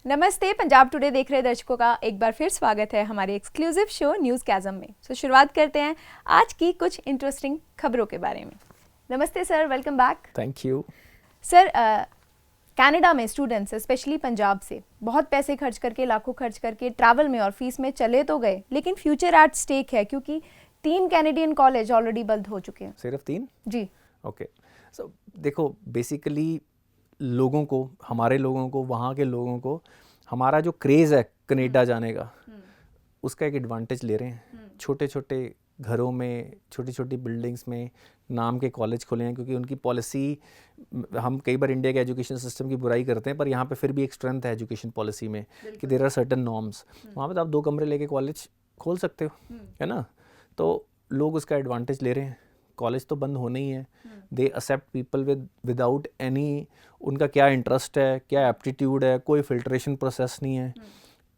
नमस्ते, पंजाब टुडे देख रहे दर्शकों का एक बार फिर स्वागत है हमारे एक्सक्लूसिव शो न्यूज़ कैज़म में। शुरुआत करते हैं आज की कुछ इंटरेस्टिंग खबरों के बारे में। नमस्ते sir, welcome back. Thank you sir, Canada में स्टूडेंट्स स्पेशली पंजाब से बहुत पैसे खर्च करके, लाखों खर्च करके ट्रैवल में और फीस में चले तो गए, लेकिन फ्यूचर एट स्टेक है क्योंकि 3 कैनेडियन कॉलेज ऑलरेडी बंद हो चुके हैं। सिर्फ 3? जी ओके। सो देखो, बेसिकली लोगों को, हमारे लोगों को, वहाँ के लोगों को हमारा जो क्रेज़ है कनाडा जाने का, उसका एक एडवांटेज ले रहे हैं। छोटे छोटे घरों में, छोटी छोटी बिल्डिंग्स में नाम के कॉलेज खुले हैं क्योंकि उनकी पॉलिसी, हम कई बार इंडिया के एजुकेशन सिस्टम की बुराई करते हैं पर यहाँ पे फिर भी एक स्ट्रेंथ है एजुकेशन पॉलिसी में कि देयर आर सर्टेन नॉर्म्स। वहाँ पे तो आप 2 कमरे लेके कॉलेज खोल सकते हो, है ना। तो लोग उसका एडवांटेज ले रहे हैं। कॉलेज तो बंद होने ही है। They accept people without any, उनका क्या इंटरेस्ट है, क्या एप्टीट्यूड है, कोई फिल्ट्रेशन प्रोसेस नहीं है।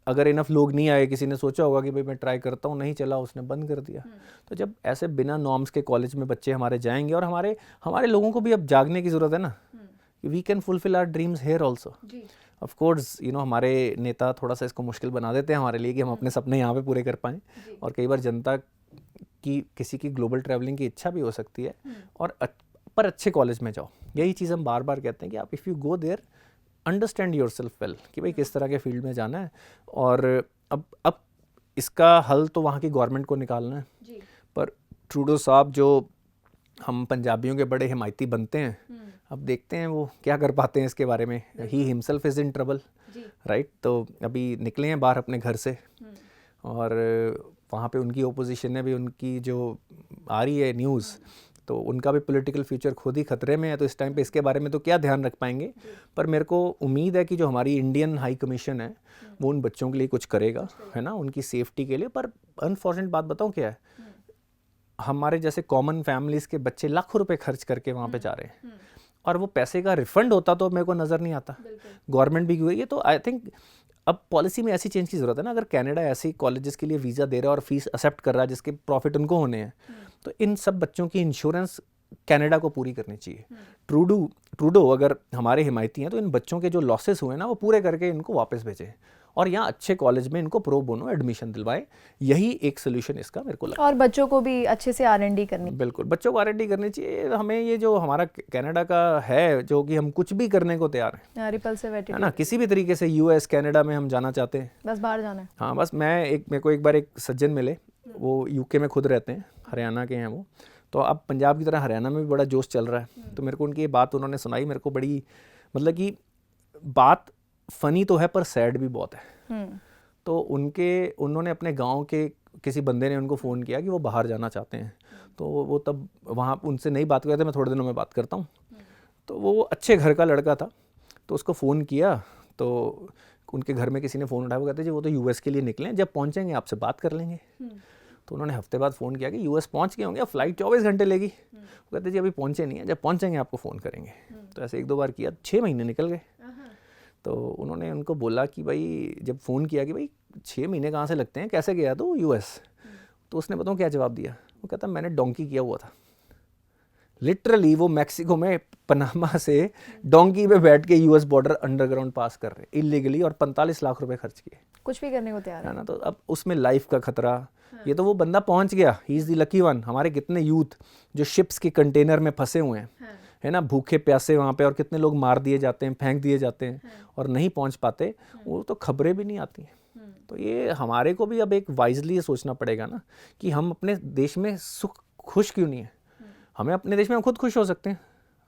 अगर इनफ लोग नहीं आए, किसी ने सोचा होगा कि भाई मैं ट्राई करता हूँ, नहीं चला, उसने बंद कर दिया। तो जब ऐसे बिना नॉर्म्स के कॉलेज में बच्चे हमारे जाएंगे, और हमारे लोगों को भी अब जागने की ज़रूरत है ना, we can fulfil our dreams here also. Of course हमारे नेता थोड़ा सा इसको मुश्किल बना देते हैं हमारे लिए कि हम अपने सपने यहाँ पे पूरे कर पाएँ, और कई बार जनता की, किसी की ग्लोबल ट्रैवलिंग की इच्छा भी हो सकती है, और पर अच्छे कॉलेज में जाओ। यही चीज़ हम बार बार कहते हैं कि आप if you go there, understand yourself well कि भाई किस तरह के फील्ड में जाना है। और अब इसका हल तो वहाँ की गवर्नमेंट को निकालना है जी। पर ट्रूडो साहब, जो हम पंजाबियों के बड़े हिमायती बनते हैं, अब देखते हैं वो क्या कर पाते हैं इसके बारे में। He himself is in trouble, right. तो अभी निकले हैं बाहर अपने घर से, और वहाँ पे उनकी ओपोजिशन ने भी, उनकी जो आ रही है न्यूज़, तो उनका भी पॉलिटिकल फ्यूचर खुद ही खतरे में है। तो इस टाइम पे इसके बारे में तो क्या ध्यान रख पाएंगे। पर मेरे को उम्मीद है कि जो हमारी इंडियन हाई कमीशन है वो उन बच्चों के लिए कुछ करेगा, है ना, उनकी सेफ्टी के लिए। पर अनफॉर्चुनेट बात बताऊँ क्या है, हमारे जैसे कॉमन फैमिलीज़ के बच्चे लाखों रुपए खर्च करके वहाँ पे जा रहे हैं, और वो पैसे का रिफंड होता तो मेरे को नज़र नहीं आता। गवर्नमेंट भी क्यों, ये तो आई थिंक अब पॉलिसी में ऐसी चेंज की ज़रूरत है ना। अगर कनाडा ऐसी कॉलेजेस के लिए वीज़ा दे रहा है और फीस एक्सेप्ट कर रहा है जिसके प्रॉफिट उनको होने हैं, तो इन सब बच्चों की इंश्योरेंस कनाडा को पूरी करनी चाहिए। ट्रूडो अगर हमारे हिमायती हैं तो इन बच्चों के जो लॉसेस हुए ना वो पूरे करके इनको वापस भेजें, और यहाँ अच्छे कॉलेज में इनको प्रो बोनो एडमिशन दिलवाएं। यही एक सोल्यूशन इसका मेरे को लगता है। और बच्चों को भी अच्छे से R&D करनी, बिल्कुल, बच्चों को R&D करनी चाहिए। हमें ये जो हमारा कनाडा का है, जो कि हम कुछ भी करने को तैयार हैं, रिपल्सिव है एटीट्यूड ना, किसी भी तरीके से US कनाडा में हम जाना चाहते हैं, बस बाहर जाना है। हाँ, बस मेरे को एक बार एक सज्जन मिले, वो UK में खुद रहते हैं, हरियाणा के हैं वो। तो अब पंजाब की तरह हरियाणा में भी बड़ा जोश चल रहा है। तो मेरे को उनकी ये बात उन्होंने सुनाई, मेरे को बड़ी, मतलब कि बात फनी तो है पर सैड भी बहुत है। तो उन्होंने अपने गांव के किसी बंदे ने उनको फ़ोन किया कि वो बाहर जाना चाहते हैं। तो वो तब वहाँ उनसे नहीं बात कर रहे थे, मैं थोड़े दिनों में बात करता हूँ। तो वो अच्छे घर का लड़का था, तो उसको फ़ोन किया, तो उनके घर में किसी ने फ़ोन उठाया, वो कहते जी वो तो US के लिए निकले हैं, जब पहुँचेंगे आपसे बात कर लेंगे। तो उन्होंने हफ्ते बाद फ़ोन किया कि US पहुँच गए होंगे, फ़्लाइट 24 घंटे लेगी। वो कहते जी अभी पहुँचे नहीं है, जब पहुँचेंगे आपको फ़ोन करेंगे। तो ऐसे 1-2 बार किया, 6 महीने निकल गए। तो उन्होंने उनको बोला कि भाई, जब फ़ोन किया कि भाई 6 महीने कहाँ से लगते हैं, कैसे गया तो US? तो उसने बताऊँ क्या जवाब दिया? वो कहता मैंने डोंकी किया हुआ था। लिटरली वो मैक्सिको में पनामा से डोंकी पे बैठ के US बॉर्डर अंडरग्राउंड पास कर रहे इलीगली, और 45 लाख रुपए खर्च किए, कुछ भी करने को तैयार है ना। तो अब उसमें लाइफ का खतरा, ये तो वो बंदा पहुंच गया, he is the lucky one. हमारे कितने यूथ जो शिप्स के कंटेनर में फंसे हुए हैं, है ना, भूखे प्यासे वहाँ पे, और कितने लोग मार दिए जाते हैं, फेंक दिए जाते हैं, और नहीं पहुँच पाते, वो तो खबरें भी नहीं आती हैं। तो ये हमारे को भी अब एक वाइजली सोचना पड़ेगा ना कि हम अपने देश में खुश क्यों नहीं है। हमें अपने देश में हम खुद खुश हो सकते हैं,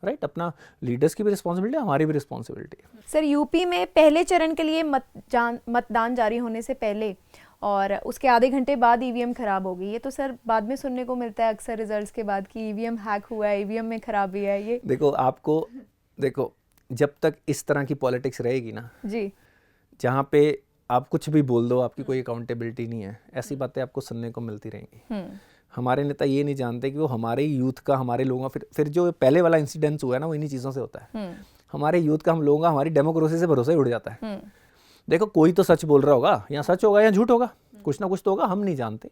राइट। अपना लीडर्स की भी रिस्पॉन्सिबिलिटी है, हमारी भी रिस्पॉन्सिबिलिटी है। सर, यूपी में पहले चरण के लिए मतदान जारी होने से पहले और उसके आधे घंटे बाद EVM खराब हो गई। ये तो सर बाद में सुनने को मिलता है अक्सर रिजल्ट्स के बाद कि EVM हैक हुआ है, EVM में खराबी है। ये देखो जब तक इस तरह की पॉलिटिक्स रहेगी ना जी, जहाँ पे आप कुछ भी बोल दो, आपकी कोई अकाउंटेबिलिटी नहीं है, ऐसी बातें आपको सुनने को मिलती रहेंगी। हमारे नेता ये नहीं जानते कि वो हमारे यूथ का, हमारे लोगों का, फिर जो पहले वाला इंसिडेंस हुआ है ना, वो इन्हीं चीज़ों से होता है। हमारे यूथ का, हम लोगों का, हमारी डेमोक्रेसी से भरोसा ही उड़ जाता है। देखो, कोई तो सच बोल रहा होगा, या सच होगा या झूठ होगा, कुछ ना कुछ तो होगा, हम नहीं जानते,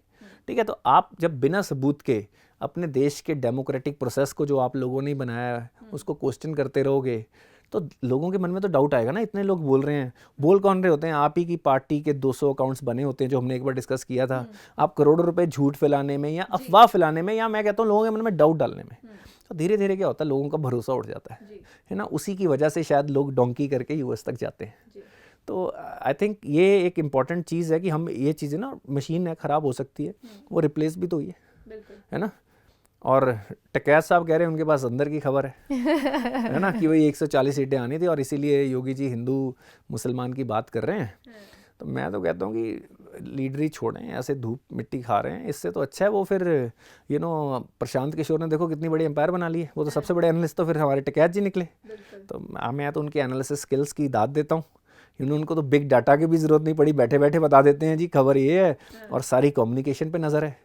ठीक है। तो आप जब बिना सबूत के अपने देश के डेमोक्रेटिक प्रोसेस को, जो आप लोगों ने बनाया है, उसको क्वेश्चन करते रहोगे, तो लोगों के मन में तो डाउट आएगा ना, इतने लोग बोल रहे हैं, बोल कौन रहे होते हैं? आप ही की पार्टी के 200 अकाउंट्स बने होते हैं, जो हमने एक बार डिस्कस किया था। आप करोड़ों रुपए झूठ फैलाने में या अफवाह फैलाने में, या मैं कहता हूँ लोगों के मन में डाउट डालने में, तो धीरे धीरे क्या होता है, लोगों का भरोसा उठ जाता है ना। उसी की वजह से शायद लोग डोंकी करके यूएस तक जाते हैं। तो आई थिंक ये एक इम्पॉर्टेंट चीज़ है कि हम ये चीज़ें ना, मशीन है ख़राब हो सकती है, वो रिप्लेस भी तो हुई है ना। और टकैत साहब कह रहे हैं उनके पास अंदर की खबर है ना, कि वही 140 सीटें आनी थी और इसीलिए योगी जी हिंदू मुसलमान की बात कर रहे हैं। तो मैं तो कहता हूँ कि लीडरी छोड़ें, ऐसे धूप मिट्टी खा रहे हैं, इससे तो अच्छा है वो फिर प्रशांत किशोर ने देखो कितनी बड़ी एम्पायर बना ली है, वो तो सबसे बड़े एनालिस्ट तो फिर हमारे टकैत जी निकले। तो मैं तो उनके एनालिसिस स्किल्स की दाद देता हूँ। उनको तो बिग डाटा की भी ज़रूरत नहीं पड़ी, बैठे बैठे बता देते हैं जी खबर ये है, और सारी कम्युनिकेशन पे नज़र है।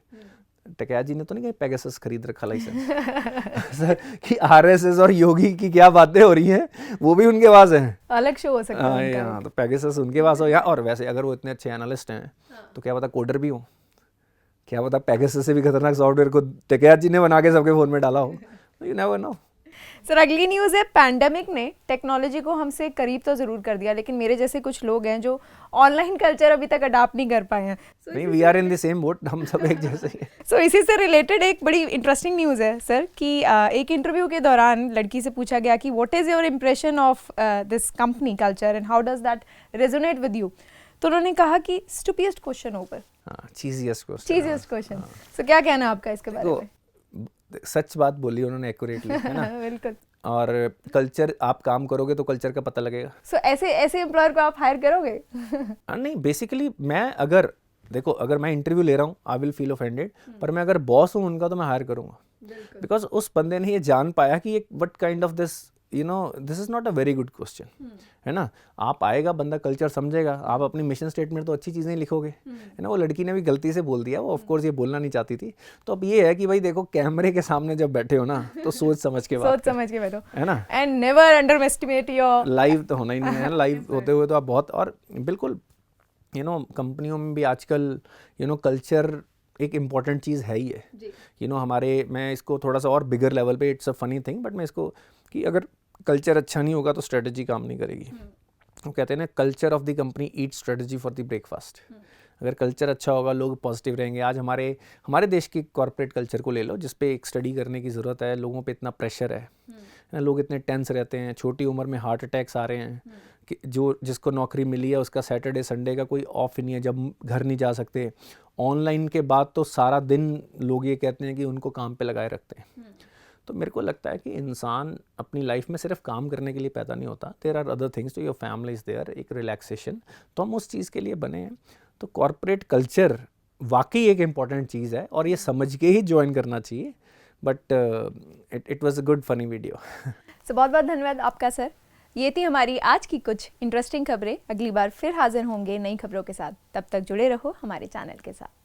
टकैत जी ने तो नहीं कहीं पेगासस खरीद रखा लाइसेंस कि आरएसएस और योगी की क्या बातें हो रही हैं वो भी उनके पास है, अलग शो हो सकता है उनका। तो पेगासस उनके पास हो या, और वैसे अगर वो इतने अच्छे एनालिस्ट हैं तो क्या पता कोडर भी हो, क्या पता पेगासस से भी खतरनाक सॉफ्टवेयर को टकैत जी ने बना के सबके फ़ोन में डाला हो, यू नेवर नो। सर अगली न्यूज़ है, पैंडेमिक ने टेक्नोलॉजी को हमसे करीब तो ज़रूर कर दिया, लेकिन मेरे जैसे कुछ लोग हैं जो ऑनलाइन कल्चर अभी तक अडॉप्ट नहीं कर पाए हैं। नहीं, we are in the same boat, हम सब एक जैसे ही हैं। सो इसी से रिलेटेड एक बड़ी इंटरेस्टिंग न्यूज़ है सर कि एक इंटरव्यू के दौरान लड़की से पूछा गया कि what is your impression of this company culture and how does that resonate with you. तो उन्होंने कहा कि स्टूपिएस्ट क्वेश्चन ओवर, चीज़िएस्ट क्वेश्चन। सो क्या कहना है आपका इसके बारे में? सच बात बोली उन्होंने एक्यूरेटली, है ना। बिल्कुल। और कल्चर, आप काम करोगे तो कल्चर का पता लगेगा। सो ऐसे एम्प्लॉयर को आप हायर करोगे? नहीं, बेसिकली मैं अगर मैं इंटरव्यू ले रहा हूँ आई विल फील ऑफेंडेड, पर मैं अगर बॉस हूँ उनका तो मैं हायर करूँगा, बिकॉज उस बंदे ने ये जान पाया कि what kind of this this is not a very good question, है ना। आप आएगा बंदा, कल्चर समझेगा, आप अपनी मिशन स्टेटमेंट तो अच्छी चीज़ें लिखोगे, है ना। वो लड़की ने भी गलती से बोल दिया, वो ऑफ कोर्स ये बोलना नहीं चाहती थी। तो अब ये है कि भाई देखो, कैमरे के सामने जब बैठे हो ना तो सोच समझ के बैठो, है ना। And never under estimate your, live तो होना ही नहीं है, लाइव होते हुए तो आप बहुत, और बिल्कुल कंपनियों में भी आजकल कल्चर एक इम्पॉर्टेंट चीज़ है ही है। हमारे, मैं इसको थोड़ा सा और बिगर लेवल पे, it's a funny thing, but मैं इसको कि अगर कल्चर अच्छा नहीं होगा तो स्ट्रेटजी काम नहीं करेगी। वो कहते हैं ना, culture of the company eat strategy for the breakfast. अगर कल्चर अच्छा होगा, लोग पॉजिटिव रहेंगे। आज हमारे देश की कॉर्पोरेट कल्चर को ले लो, जिस पे एक स्टडी करने की ज़रूरत है। लोगों पे इतना प्रेशर है, लोग इतने टेंस रहते हैं, छोटी उम्र में हार्ट अटैक्स आ रहे हैं, कि जिसको नौकरी मिली है उसका सैटरडे संडे का कोई ऑफ ही नहीं है, जब घर नहीं जा सकते। ऑनलाइन के बाद तो सारा दिन लोग ये कहते हैं कि उनको काम पे लगाए रखते हैं। तो मेरे को लगता है कि इंसान अपनी लाइफ में सिर्फ काम करने के लिए पैदा नहीं होता, देयर आर अदर थिंग्स, तो योर फैमिली इज़ देयर, एक रिलैक्सेशन, तो हम उस चीज़ के लिए बने हैं। तो कॉर्पोरेट कल्चर वाकई एक इम्पॉर्टेंट चीज़ है और ये समझ के ही ज्वाइन करना चाहिए। But it was a good funny video. So बहुत बहुत धन्यवाद आपका सर। ये थी हमारी आज की कुछ इंटरेस्टिंग खबरें। अगली बार फिर हाजिर होंगे नई खबरों के साथ, तब तक जुड़े रहो हमारे चैनल के साथ।